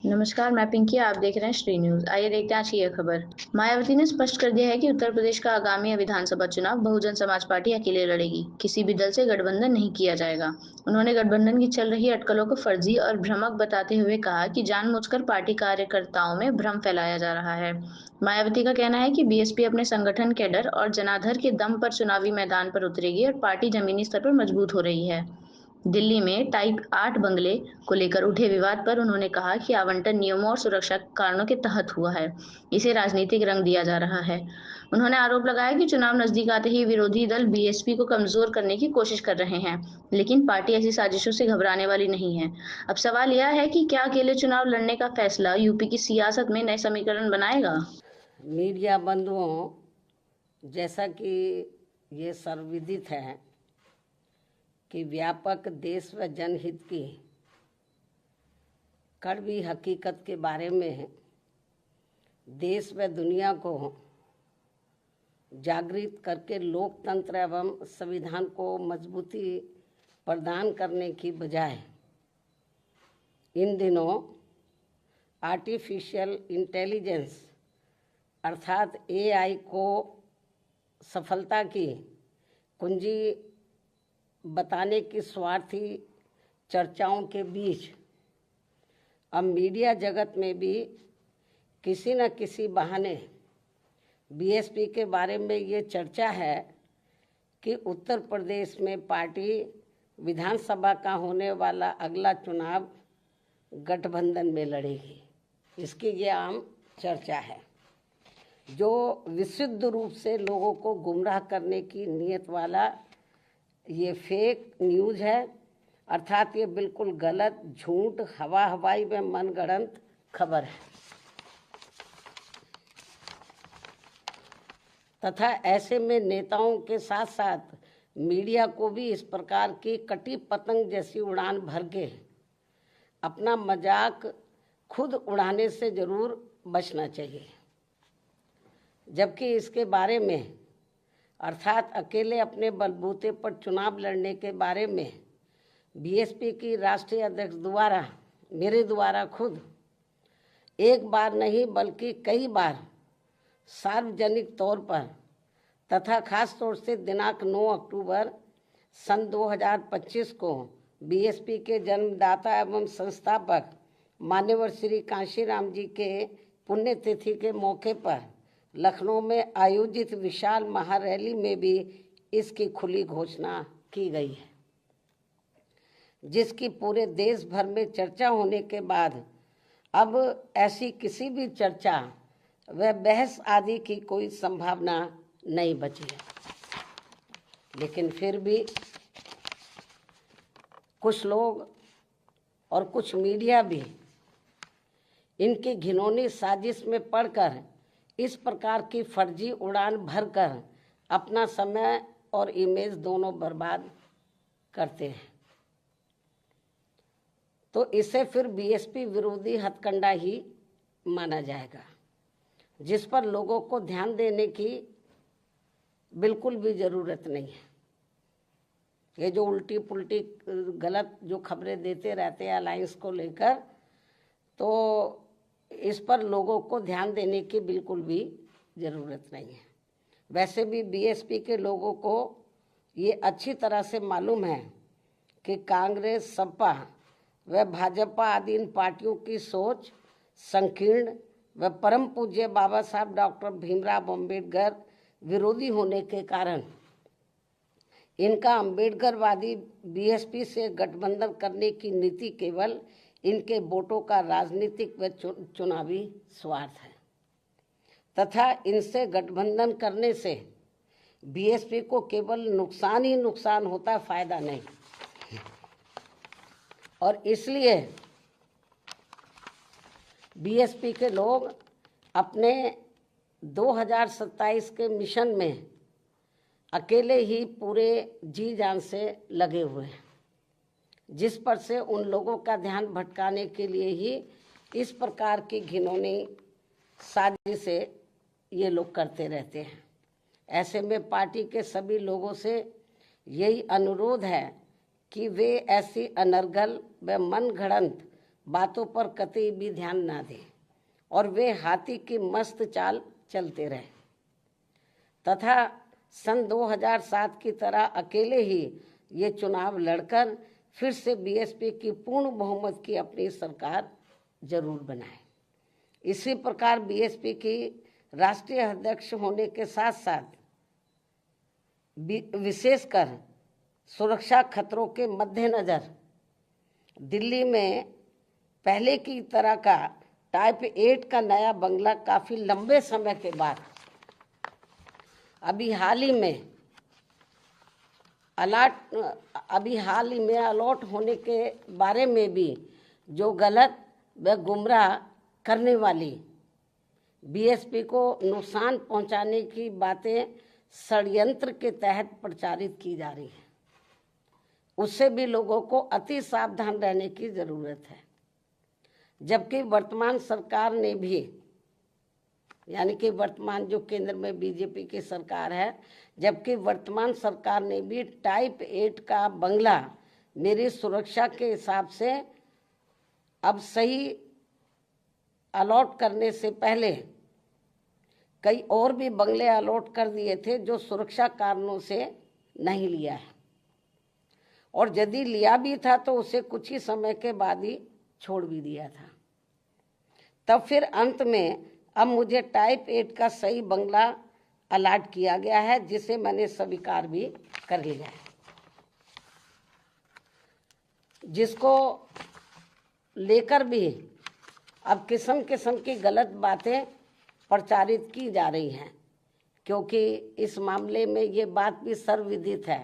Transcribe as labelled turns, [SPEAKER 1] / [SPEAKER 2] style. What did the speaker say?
[SPEAKER 1] नमस्कार, मैं पिंकी। आप देख रहे हैं श्री न्यूज। आइए देखते हैं आज की यह खबर। मायावती ने स्पष्ट कर दिया है कि उत्तर प्रदेश का आगामी विधानसभा चुनाव बहुजन समाज पार्टी अकेले लड़ेगी, किसी भी दल से गठबंधन नहीं किया जाएगा। उन्होंने गठबंधन की चल रही अटकलों को फर्जी और भ्रामक बताते हुए कहा कि जानबूझकर पार्टी कार्यकर्ताओं में भ्रम फैलाया जा रहा है। मायावती का कहना है कि बीएसपी अपने संगठन कैडर और जनाधार के दम पर चुनावी मैदान पर उतरेगी और पार्टी जमीनी स्तर पर मजबूत हो रही है। दिल्ली में टाइप 8 बंगले को लेकर उठे विवाद पर उन्होंने कहा कि आवंटन नियमों और सुरक्षा कारणों के तहत हुआ है, इसे राजनीतिक रंग दिया जा रहा है। उन्होंने आरोप लगाया कि चुनाव नजदीक आते ही विरोधी दल बीएसपी को कमजोर करने की कोशिश कर रहे हैं, लेकिन पार्टी ऐसी साजिशों से घबराने वाली नहीं है। अब सवाल यह है कि क्या अकेले चुनाव लड़ने का फैसला यूपी की सियासत में नए समीकरण बनाएगा?
[SPEAKER 2] मीडिया बंधुओं, जैसा कि ये सर्वविदित है कि व्यापक देश व जनहित की कड़वी हकीकत के बारे में देश व दुनिया को जागृत करके लोकतंत्र एवं संविधान को मजबूती प्रदान करने की बजाय इन दिनों आर्टिफिशियल इंटेलिजेंस अर्थात एआई को सफलता की कुंजी बताने की स्वार्थी चर्चाओं के बीच अब मीडिया जगत में भी किसी न किसी बहाने बीएसपी के बारे में ये चर्चा है कि उत्तर प्रदेश में पार्टी विधानसभा का होने वाला अगला चुनाव गठबंधन में लड़ेगी। इसकी ये आम चर्चा है, जो विशुद्ध रूप से लोगों को गुमराह करने की नीयत वाला ये फेक न्यूज़ है। अर्थात ये बिल्कुल गलत, झूठ, हवाई में मनगढ़ंत खबर है तथा ऐसे में नेताओं के साथ साथ मीडिया को भी इस प्रकार की कटी पतंग जैसी उड़ान भर के अपना मजाक खुद उड़ाने से जरूर बचना चाहिए। जबकि इसके बारे में अर्थात अकेले अपने बलबूते पर चुनाव लड़ने के बारे में बीएसपी की राष्ट्रीय अध्यक्ष द्वारा मेरे द्वारा खुद एक बार नहीं बल्कि कई बार सार्वजनिक तौर पर तथा खास तौर से दिनांक 9 अक्टूबर सन 2025 को बीएसपी के जन्मदाता एवं संस्थापक मान्यवर श्री कांशीराम जी के पुण्यतिथि के मौके पर लखनऊ में आयोजित विशाल महारैली में भी इसकी खुली घोषणा की गई है, जिसकी पूरे देश भर में चर्चा होने के बाद अब ऐसी किसी भी चर्चा व बहस आदि की कोई संभावना नहीं बची है। लेकिन फिर भी कुछ लोग और कुछ मीडिया भी इनकी घिनौनी साजिश में पड़कर इस प्रकार की फर्जी उड़ान भरकर अपना समय और इमेज दोनों बर्बाद करते हैं, तो इसे फिर बीएसपी विरोधी हथकंडा ही माना जाएगा, जिस पर लोगों को ध्यान देने की बिल्कुल भी ज़रूरत नहीं है। ये जो उल्टी पुल्टी गलत जो खबरें देते रहते हैं अलायंस को लेकर, तो इस पर लोगों को ध्यान देने की बिल्कुल भी ज़रूरत नहीं है। वैसे भी बीएसपी के लोगों को ये अच्छी तरह से मालूम है कि कांग्रेस, सपा व भाजपा आदि इन पार्टियों की सोच संकीर्ण व परम पूज्य बाबा साहब डॉक्टर भीमराव अम्बेडकर विरोधी होने के कारण इनका अम्बेडकरवादी बीएसपी से गठबंधन करने की नीति केवल इनके वोटों का राजनीतिक व चुनावी स्वार्थ है तथा इनसे गठबंधन करने से बीएसपी को केवल नुकसान ही नुकसान होता, फायदा नहीं। और इसलिए बीएसपी के लोग अपने 2027 के मिशन में अकेले ही पूरे जी जान से लगे हुए हैं, जिस पर से उन लोगों का ध्यान भटकाने के लिए ही इस प्रकार की घिनौनी साजिशें ये लोग करते रहते हैं। ऐसे में पार्टी के सभी लोगों से यही अनुरोध है कि वे ऐसी अनर्गल व मनगढ़ंत बातों पर कतई भी ध्यान ना दें और वे हाथी की मस्त चाल चलते रहे तथा सन 2007 की तरह अकेले ही ये चुनाव लड़कर फिर से बीएसपी की पूर्ण बहुमत की अपनी सरकार जरूर बनाए। इसी प्रकार बीएसपी की राष्ट्रीय अध्यक्ष होने के साथ साथ विशेषकर सुरक्षा खतरों के मद्देनजर दिल्ली में पहले की तरह का टाइप 8 का नया बंगला काफी लंबे समय के बाद अभी हाल ही में अलॉट होने के बारे में भी जो गलत व गुमराह करने वाली बीएसपी को नुकसान पहुंचाने की बातें षड्यंत्र के तहत प्रचारित की जा रही है, उससे भी लोगों को अति सावधान रहने की जरूरत है। जबकि वर्तमान सरकार ने भी, यानी कि वर्तमान जो केंद्र में बीजेपी की सरकार है, जबकि वर्तमान सरकार ने भी टाइप 8 का बंगला मेरी सुरक्षा के हिसाब से अब सही अलॉट करने से पहले कई और भी बंगले अलॉट कर दिए थे जो सुरक्षा कारणों से नहीं लिया है, और यदि लिया भी था तो उसे कुछ ही समय के बाद ही छोड़ भी दिया था। तब फिर अंत में अब मुझे टाइप 8 का सही बंगला अलॉट किया गया है, जिसे मैंने स्वीकार भी कर लिया है, जिसको लेकर भी अब किस्म किस्म की गलत बातें प्रचारित की जा रही हैं, क्योंकि इस मामले में ये बात भी सर्वविदित है